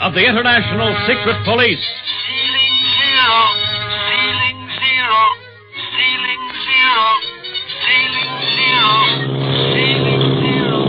of the International Secret Police. Ceiling zero, ceiling zero, ceiling zero, ceiling zero, ceiling zero.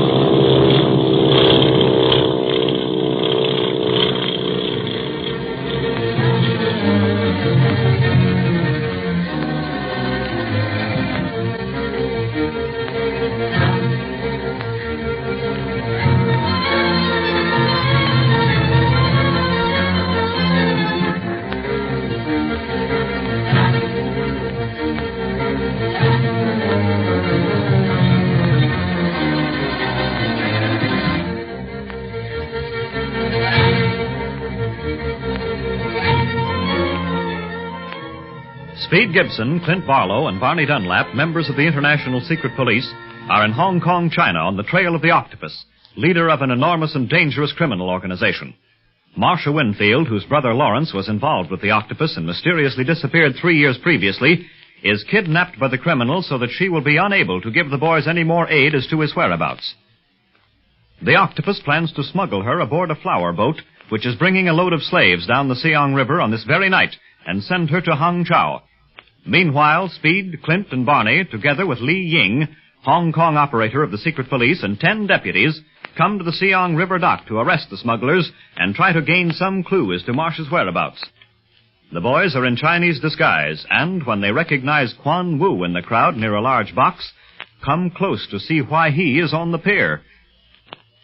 Speed Gibson, Clint Barlow, and Barney Dunlap, members of the International Secret Police, are in Hong Kong, China, on the trail of the Octopus, leader of an enormous and dangerous criminal organization. Marcia Winfield, whose brother Lawrence was involved with the Octopus and mysteriously disappeared 3 years previously, is kidnapped by the criminal so that she will be unable to give the boys any more aid as to his whereabouts. The Octopus plans to smuggle her aboard a flower boat, which is bringing a load of slaves down the Siang River on this very night, and send her to Hangzhou. Meanwhile, Speed, Clint, and Barney, together with Li Ying, Hong Kong operator of the secret police, and 10 deputies, come to the Siang River dock to arrest the smugglers and try to gain some clue as to Marcia's whereabouts. The boys are in Chinese disguise, and when they recognize Quan Wu in the crowd near a large box, come close to see why he is on the pier.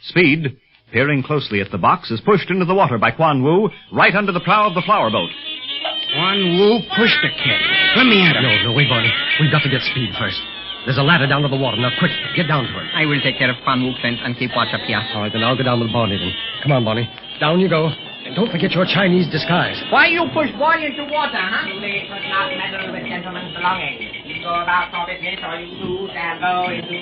Speed, peering closely at the box, is pushed into the water by Quan Wu right under the prow of the flower boat. Quan Wu pushed the kid. Let me at him. No, wait, Barney. We've got to get Speed first. There's a ladder down to the water. Now, quick, get down to her. I will take care of Quan Wu, Clint, and keep watch up here. All right, then I'll go down with Barney, then. Come on, Barney. Down you go. And don't forget your Chinese disguise. Why you push boy into water, huh? You ladies must not meddle with gentlemen's belongings. You go about your business, or you do shall go into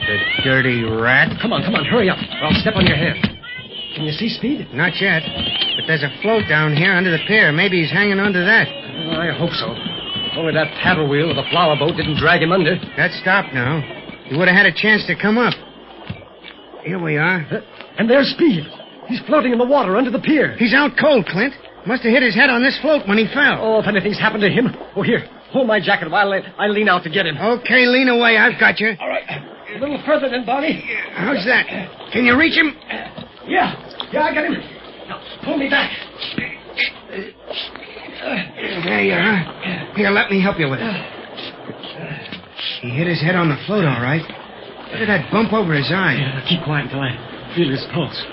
The dirty rat. Come on, hurry up, or I'll step on your head. Can you see Speed? Not yet. But there's a float down here under the pier. Maybe he's hanging onto that. I hope so. Only that paddle wheel of the flower boat didn't drag him under. That stopped now. He would have had a chance to come up. Here we are. And there's Speed. He's floating in the water under the pier. He's out cold, Clint. Must have hit his head on this float when he fell. Oh, if anything's happened to him. Oh, here. Hold my jacket while I lean out to get him. Okay, lean away. I've got you. All right. A little further then, Barney. How's that? Can you reach him? Yeah, I got him. Now, pull me back. There you are. Here, let me help you with it. He hit his head on the float, all right. What did that bump over his eye? Yeah, keep quiet until I feel his pulse.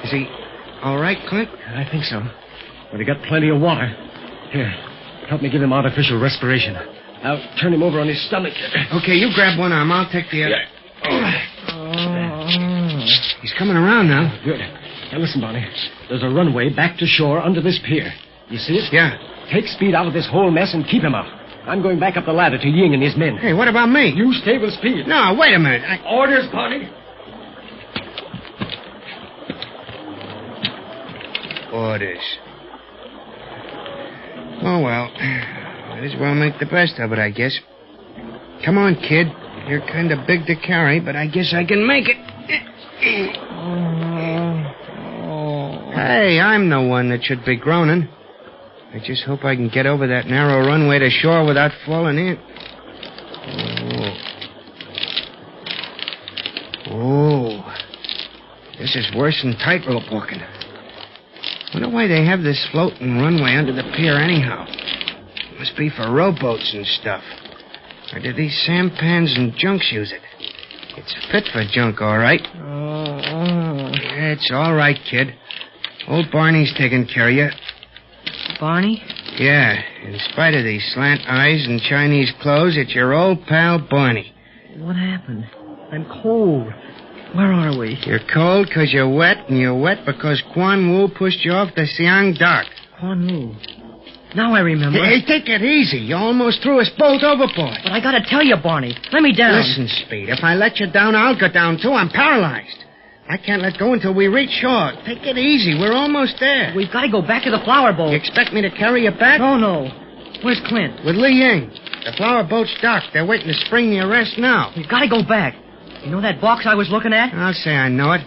Is he all right, Clint? I think so. But he got plenty of water. Here, help me give him artificial respiration. I'll turn him over on his stomach. Okay, you grab one arm. I'll take the other. He's coming around now. Good. Now listen, Barney. There's a runway back to shore under this pier. You see it? Yeah. Take Speed out of this whole mess and keep him out. I'm going back up the ladder to Ying and his men. Hey, what about me? You stay with Speed. No, wait a minute. Orders, Barney. Orders. Oh, well. Might as well make the best of it, I guess. Come on, kid. You're kind of big to carry, but I guess I can make it. Hey, I'm the one that should be groaning. I just hope I can get over that narrow runway to shore without falling in. Oh. This is worse than tightrope walking. Wonder why they have this floating runway under the pier anyhow. Must be for rowboats and stuff. Or do these sampans and junks use it? It's fit for junk, all right. Yeah, it's all right, kid. Old Barney's taking care of you. Barney? Yeah, in spite of these slant eyes and Chinese clothes, it's your old pal Barney. What happened? I'm cold. Where are we? You're cold because you're wet, and you're wet because Quan Wu pushed you off the Siang dock. Quan Wu. Now I remember. Hey, take it easy. You almost threw us both overboard. But I gotta tell you, Barney. Let me down. Listen, Speed, if I let you down, I'll go down, too. I'm paralyzed. I can't let go until we reach shore. Take it easy. We're almost there. We've got to go back to the flower boat. You expect me to carry you back? Oh, no. Where's Clint? With Li Ying. The flower boat's docked. They're waiting to spring the arrest now. We've got to go back. You know that box I was looking at? I'll say I know it.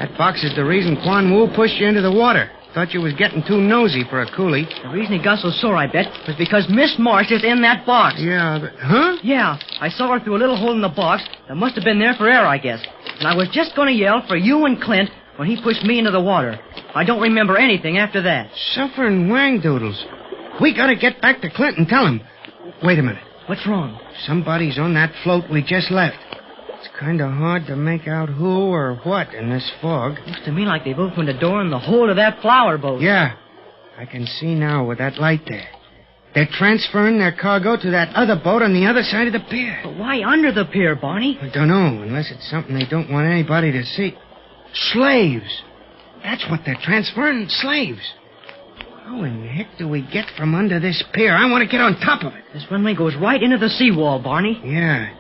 That box is the reason Quan Wu pushed you into the water. Thought you was getting too nosy for a coolie. The reason he got so sore, I bet, was because Miss Marsh is in that box. Yeah, but... Huh? Yeah, I saw her through a little hole in the box that must have been there for air, I guess. And I was just going to yell for you and Clint when he pushed me into the water. I don't remember anything after that. Suffering wang-doodles. We gotta get back to Clint and tell him. Wait a minute. What's wrong? Somebody's on that float we just left. It's kind of hard to make out who or what in this fog. Looks to me like they've opened a door in the hold of that flower boat. Yeah. I can see now with that light there. They're transferring their cargo to that other boat on the other side of the pier. But why under the pier, Barney? I don't know, unless it's something they don't want anybody to see. Slaves. That's what they're transferring, slaves. How in the heck do we get from under this pier? I want to get on top of it. This runway goes right into the seawall, Barney. Yeah.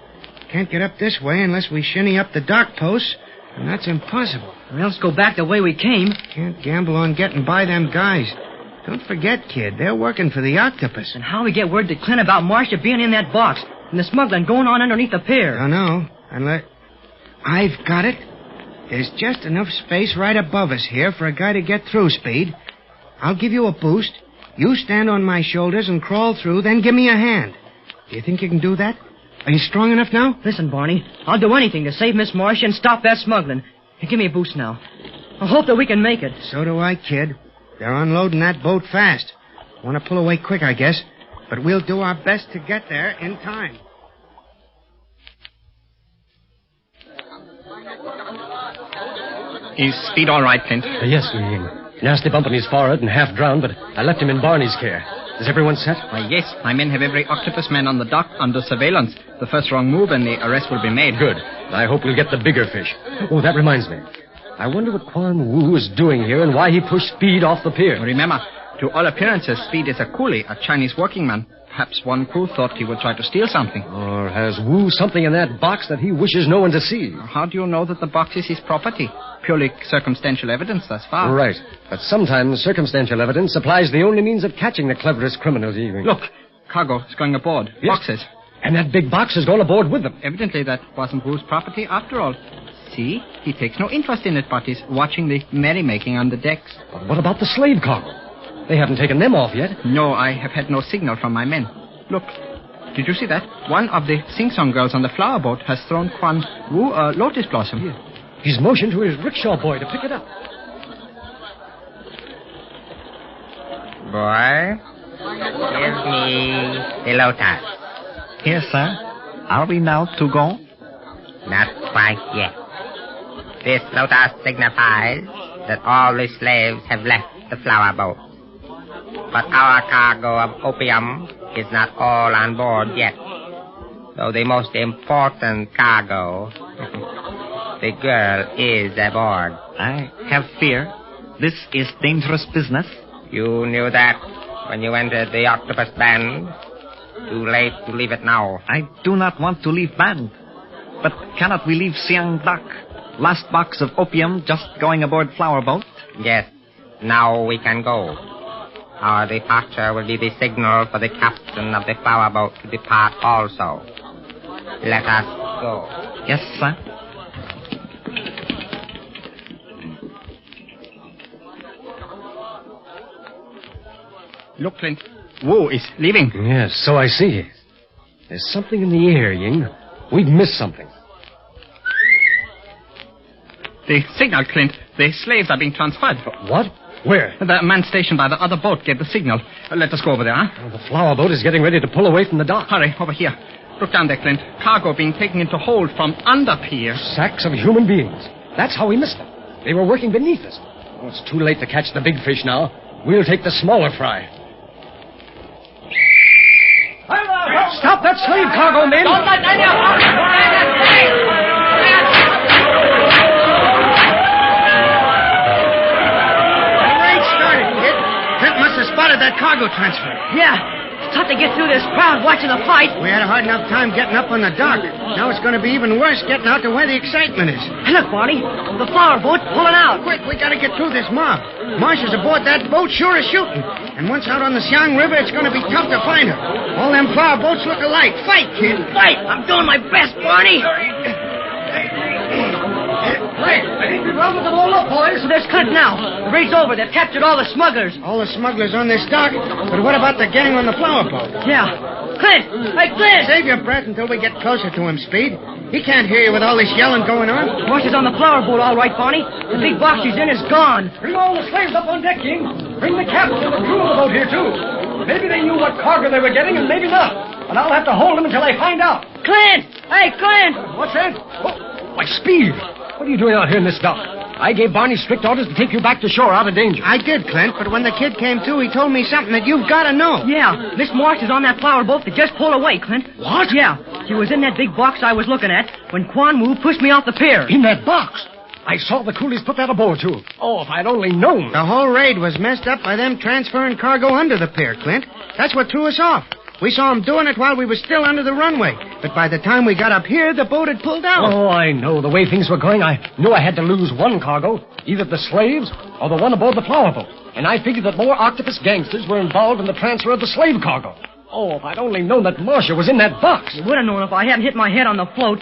Can't get up this way unless we shinny up the dock posts, and that's impossible. Well, let's go back the way we came. Can't gamble on getting by them guys. Don't forget, kid, they're working for the Octopus. And how we get word to Clint about Marcia being in that box and the smuggling going on underneath the pier? I don't know. Unless... I've got it. There's just enough space right above us here for a guy to get through, Speed. I'll give you a boost. You stand on my shoulders and crawl through, then give me a hand. Do you think you can do that? Are you strong enough now? Listen, Barney, I'll do anything to save Miss Marcia and stop that smuggling. Here, give me a boost now. I hope that we can make it. So do I, kid. They're unloading that boat fast. Want to pull away quick, I guess. But we'll do our best to get there in time. Is Speed all right, Clint? Yes, Ying. Nasty bump on his forehead and half drowned, but I left him in Barney's care. Is everyone set? Why, yes. My men have every Octopus man on the dock under surveillance. The first wrong move and the arrest will be made. Good. I hope we'll get the bigger fish. Oh, that reminds me. I wonder what Quan Wu is doing here and why he pushed Speed off the pier. Remember, to all appearances, Speed is a coolie, a Chinese working man. Perhaps one crew thought he would try to steal something. Or has Wu something in that box that he wishes no one to see? How do you know that the box is his property? Purely circumstantial evidence thus far. Right. But sometimes circumstantial evidence supplies the only means of catching the cleverest criminals, Ewing. Look, cargo is going aboard. Yes. Boxes. And that big box has gone aboard with them. Evidently, that wasn't Wu's property after all. See? He takes no interest in it, but is watching the merrymaking on the decks. But what about the slave cargo? They haven't taken them off yet. No, I have had no signal from my men. Look, did you see that? One of the sing-song girls on the flower boat has thrown Quan Wu a lotus blossom. Yeah. He's motioned to his rickshaw boy to pick it up. Boy, give me the lotus. Here, sir. Are we now to go? Not quite yet. This lotus signifies that all the slaves have left the flower boat. But our cargo of opium is not all on board yet. So the most important cargo, the girl, is aboard. I have fear. This is dangerous business. You knew that when you entered the Octopus band. Too late to leave it now. I do not want to leave band. But cannot we leave Siang Dak? Last box of opium just going aboard flower boat? Yes, now we can go. Our departure will be the signal for the captain of the flower boat to depart also. Let us go. Yes, sir. Look, Clint. Wu is leaving. Yes, so I see. There's something in the air, Ying. We've missed something. The signal, Clint. The slaves are being transferred. What? Where? The man stationed by the other boat gave the signal. Let us go over there, huh? Oh, the flower boat is getting ready to pull away from the dock. Hurry, over here. Look down there, Clint. Cargo being taken into hold from under pier. Sacks of human beings. That's how we missed them. They were working beneath us. Oh, it's too late to catch the big fish now. We'll take the smaller fry. Stop that slave cargo, men! Don't let any of us! Spotted that cargo transfer. Yeah, it's tough to get through this crowd watching the fight. We had a hard enough time getting up on the dock. Now it's going to be even worse getting out to where the excitement is. Hey, look, Barney, the flower boat's pulling out. Quick, we got to get through this mob. Marcia's aboard that boat, sure as shooting. And once out on the Siang River, it's going to be tough to find her. All them flower boats look alike. Fight, kid. Fight! I'm doing my best, Barney. Quick, rounded them all up, boys. So there's Clint now. The raid's over. They've captured all the smugglers. All the smugglers on this dock. But what about the gang on the flower boat? Yeah. Clint! Hey, Clint! Save your breath until we get closer to him, Speed. He can't hear you with all this yelling going on. Marcia's on the flower boat, all right, Barney. The big box she's in is gone. Bring all the slaves up on deck, King. Bring the captain and the crew of the boat here, too. Maybe they knew what cargo they were getting, and maybe not. And I'll have to hold them until I find out. Clint! Hey, Clint! What's that? Oh, why, Speed! What are you doing out here in this dock? I gave Barney strict orders to take you back to shore out of danger. I did, Clint, but when the kid came to, he told me something that you've got to know. Yeah, Miss Marsh is on that flower boat that just pulled away, Clint. What? Yeah, she was in that big box I was looking at when Quan Wu pushed me off the pier. In that box? I saw the coolies put that aboard, too. Oh, if I'd only known. The whole raid was messed up by them transferring cargo under the pier, Clint. That's what threw us off. We saw them doing it while we were still under the runway. But by the time we got up here, the boat had pulled out. Oh, I know. The way things were going, I knew I had to lose one cargo, either the slaves or the one aboard the flower boat. And I figured that more Octopus gangsters were involved in the transfer of the slave cargo. Oh, if I'd only known that Marcia was in that box. You would have known if I hadn't hit my head on the float.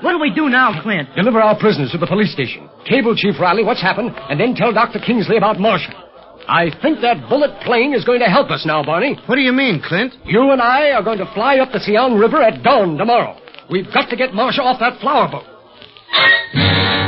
What do we do now, Clint? Deliver our prisoners to the police station. Cable Chief Riley what's happened, and then tell Dr. Kingsley about Marcia. I think that bullet plane is going to help us now, Barney. What do you mean, Clint? You and I are going to fly up the Siang River at dawn tomorrow. We've got to get Marcia off that flower boat.